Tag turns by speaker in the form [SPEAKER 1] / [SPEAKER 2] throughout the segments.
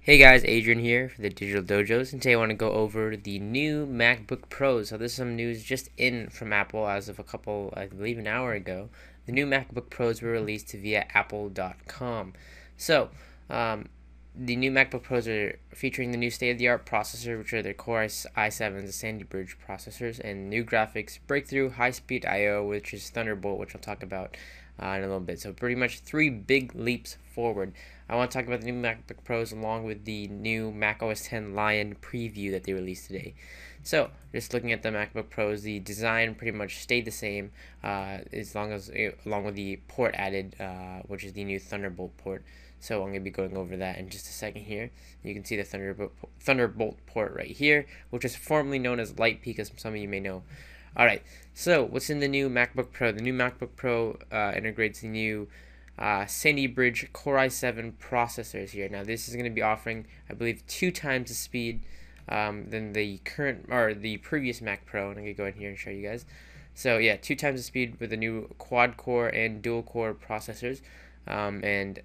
[SPEAKER 1] Hey guys, Adrian here for the Digital Dojos, and today I want to go over the new MacBook Pros. So this is some news just in from Apple as of I believe an hour ago. The new MacBook Pros were released via Apple.com. So, the new MacBook Pros are featuring the new state-of-the-art processor, which are their Core i7s, the Sandy Bridge processors, and new graphics, breakthrough high-speed I/O, which is Thunderbolt, which I'll talk about in a little bit. So pretty much three big leaps forward. I want to talk about the new MacBook Pros along with the new Mac OS X Lion preview that they released today. So, just looking at the MacBook Pros, the design pretty much stayed the same, along with the port added, which is the new Thunderbolt port. So I'm going to be going over that in just a second here. You can see the Thunderbolt port right here, which is formerly known as Lightpeak, as some of you may know. Alright, so what's in the new MacBook Pro? The new MacBook Pro integrates the new Sandy Bridge Core i7 processors here. Now this is going to be offering, I believe, 2 times the speed than the previous Mac Pro. And I'm going to go in here and show you guys. So yeah, 2 times the speed with the new quad core and dual core processors. And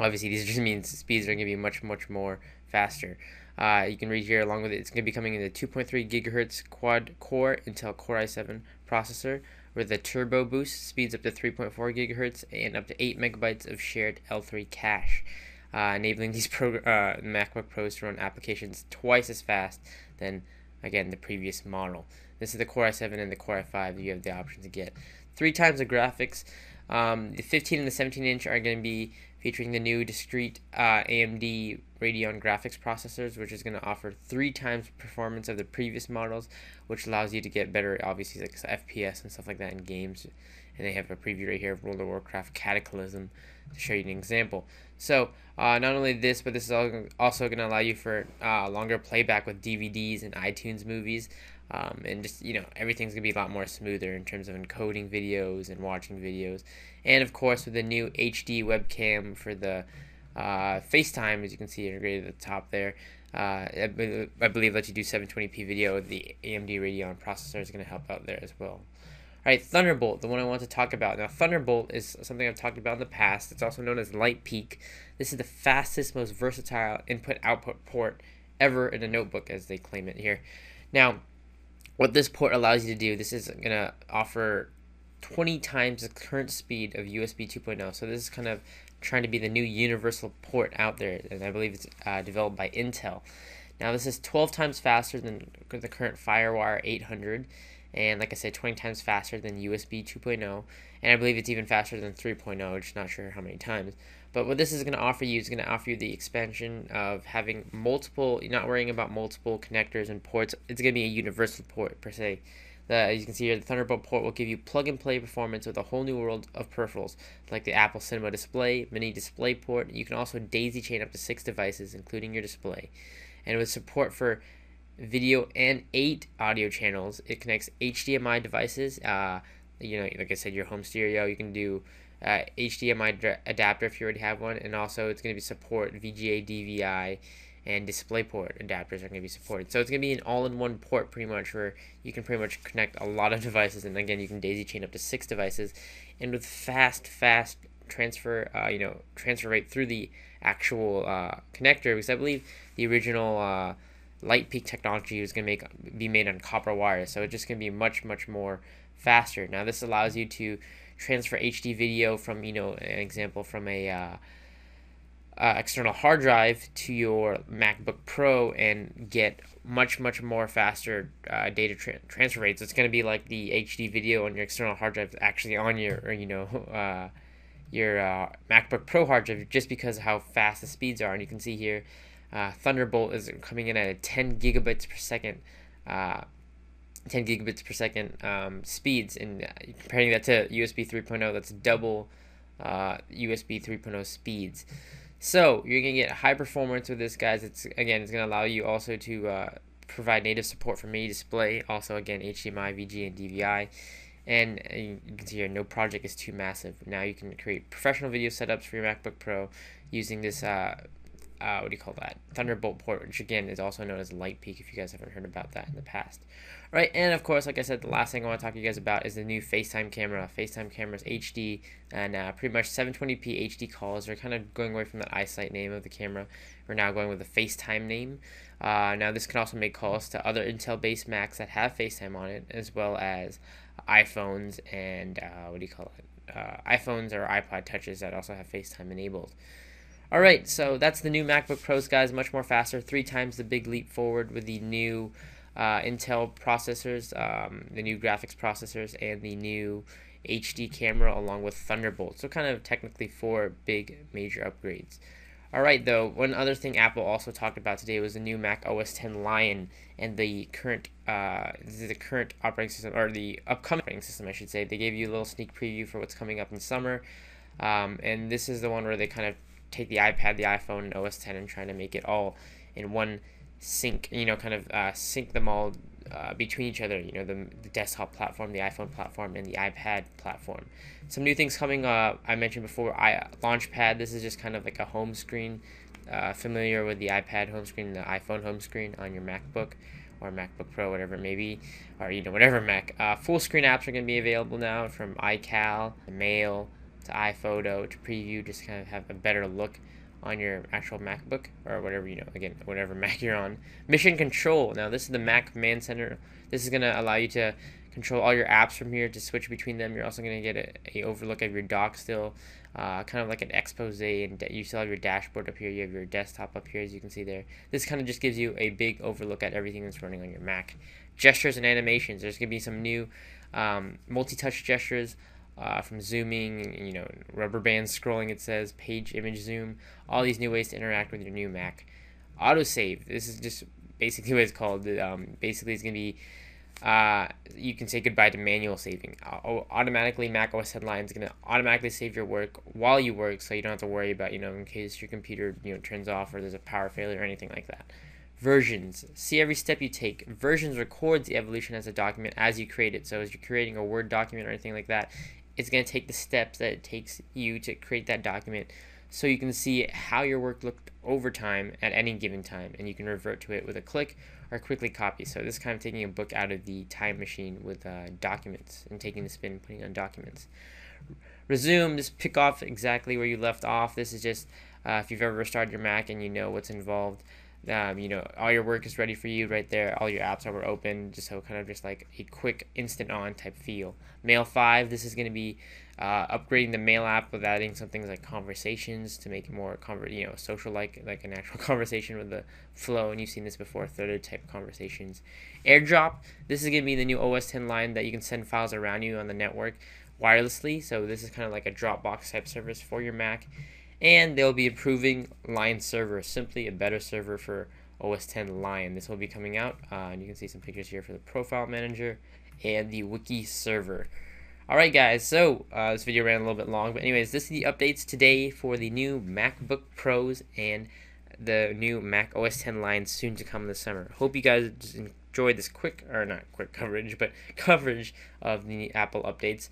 [SPEAKER 1] obviously these just means speeds are going to be much more faster. You can read here along with it, it's going to be coming in the 2.3 gigahertz quad core Intel Core i7 processor with a turbo boost, speeds up to 3.4 gigahertz and up to 8 megabytes of shared L3 cache, enabling these MacBook Pros to run applications twice as fast than, again, the previous model. This is the Core i7 and the Core i5. You have the option to get 3 times the graphics. The 15 and the 17 inch are going to be featuring the new discrete AMD Radeon graphics processors, which is going to offer 3 times performance of the previous models, which allows you to get better, obviously, like FPS and stuff like that in games. And they have a preview right here of World of Warcraft Cataclysm to show you an example. So not only this, but this is also going to allow you for longer playback with DVDs and iTunes movies. And just, everything's going to be a lot more smoother in terms of encoding videos and watching videos. And, of course, with the new HD webcam for the FaceTime, as you can see integrated at the top there, I believe lets you do 720p video. The AMD Radeon processor is going to help out there as well. Alright, Thunderbolt, the one I want to talk about. Now, Thunderbolt is something I've talked about in the past. It's also known as Lightpeak. This is the fastest, most versatile input-output port ever in a notebook, as they claim it here. Now, what this port allows you to do, this is going to offer 20 times the current speed of USB 2.0. So this is kind of trying to be the new universal port out there, and I believe it's developed by Intel. Now this is 12 times faster than the current FireWire 800, and like I said, 20 times faster than USB 2.0, and I believe it's even faster than 3.0, just not sure how many times. But what this is going to offer you is going to offer you the expansion of having multiple, you're not worrying about multiple connectors and ports. It's going to be a universal port per se. As you can see here, the Thunderbolt port will give you plug-and-play performance with a whole new world of peripherals, like the Apple Cinema Display, Mini Display port. You can also daisy-chain up to 6 devices, including your display. And with support for video and 8 audio channels, it connects HDMI devices. Like I said, your home stereo. You can do HDMI adapter if you already have one, and also it's going to be support VGA, DVI, and DisplayPort adapters are going to be supported. So it's going to be an all-in-one port pretty much, where you can pretty much connect a lot of devices, and again, you can daisy chain up to 6 devices, and with fast transfer rate through the actual connector, because I believe the original Lightpeak technology was going to be made on copper wire, so it's just going to be much more faster. Now this allows you to transfer HD video from, an example from a external hard drive to your MacBook Pro and get much more faster data transfer rates. It's going to be like the HD video on your external hard drive actually on your MacBook Pro hard drive, just because of how fast the speeds are. And you can see here, Thunderbolt is coming in at 10 gigabits per second. 10 gigabits per second speeds, and comparing that to USB 3.0, that's double USB 3.0 speeds. So you're going to get high performance with this, guys. It's going to allow you also to provide native support for Mini Display, also again HDMI, VGA, and DVI. And you can see here, no project is too massive. Now you can create professional video setups for your MacBook Pro using this what do you call that? Thunderbolt port, which again is also known as Light Peak, if you guys haven't heard about that in the past. All right, and of course, like I said, the last thing I want to talk to you guys about is the new FaceTime camera. FaceTime camera's HD, and pretty much 720p HD calls. They're kind of going away from that eyesight name of the camera. We're now going with the FaceTime name. Now this can also make calls to other Intel-based Macs that have FaceTime on it, as well as iPhones and what do you call it? iPhones or iPod Touches that also have FaceTime enabled. Alright, so that's the new MacBook Pros, guys. Much more faster, 3 times the big leap forward with the new Intel processors, the new graphics processors, and the new HD camera along with Thunderbolt. So kind of technically 4 big major upgrades. Alright, though, one other thing Apple also talked about today was the new Mac OS X Lion and the current operating system, or the upcoming operating system, I should say. They gave you a little sneak preview for what's coming up in summer, and this is the one where they kind of take the iPad, the iPhone, and OS X and trying to make it all in one sync, kind of sync them all between each other, the desktop platform, the iPhone platform, and the iPad platform. Some new things coming up, I mentioned before, Launchpad. This is just kind of like a home screen, familiar with the iPad home screen, the iPhone home screen on your MacBook or MacBook Pro, whatever it may be, or whatever Mac. Full screen apps are going to be available now, from iCal, Mail, to iPhoto, to Preview, just kind of have a better look on your actual MacBook, or whatever, again, whatever Mac you're on. Mission Control. Now, this is the Mac Command Center. This is going to allow you to control all your apps from here, to switch between them. You're also going to get a overlook of your dock still, kind of like an expose, and you still have your dashboard up here. You have your desktop up here, as you can see there. This kind of just gives you a big overlook at everything that's running on your Mac. Gestures and animations. There's going to be some new multi-touch gestures, from zooming, rubber band scrolling, it says, page image zoom, all these new ways to interact with your new Mac. Autosave, this is just basically what it's called. Basically, it's going to be, you can say goodbye to manual saving. Automatically, Mac OS X Lion is going to automatically save your work while you work, so you don't have to worry about, in case your computer, turns off or there's a power failure or anything like that. Versions. See every step you take. Versions records the evolution as a document as you create it. So as you're creating a Word document or anything like that, it's going to take the steps that it takes you to create that document, so you can see how your work looked over time at any given time, and you can revert to it with a click or quickly copy. So this is kind of taking a book out of the time machine with documents, and taking the spin and putting it on documents. Resume, just pick off exactly where you left off. This is just if you've ever restarted your Mac and you know what's involved. All your work is ready for you right there. All your apps are open, just so kind of just like a quick instant on type feel. Mail 5, this is going to be upgrading the Mail app with adding some things like conversations to make it more social, like an actual conversation with the flow. And you've seen this before, threaded type conversations. AirDrop, this is going to be the new OS X line that you can send files around you on the network wirelessly. So this is kind of like a Dropbox type service for your Mac. And they'll be improving Lion server, simply a better server for OS X Lion. This will be coming out, and you can see some pictures here for the profile manager and the wiki server. Alright guys, so this video ran a little bit long, but anyways, this is the updates today for the new MacBook Pros and the new Mac OS X Lion soon to come this summer. Hope you guys just enjoyed this coverage of the Apple updates.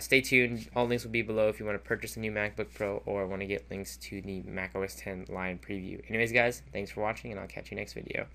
[SPEAKER 1] Stay tuned. All links will be below if you want to purchase a new MacBook Pro or want to get links to the Mac OS X Lion preview. Anyways, guys, thanks for watching, and I'll catch you next video.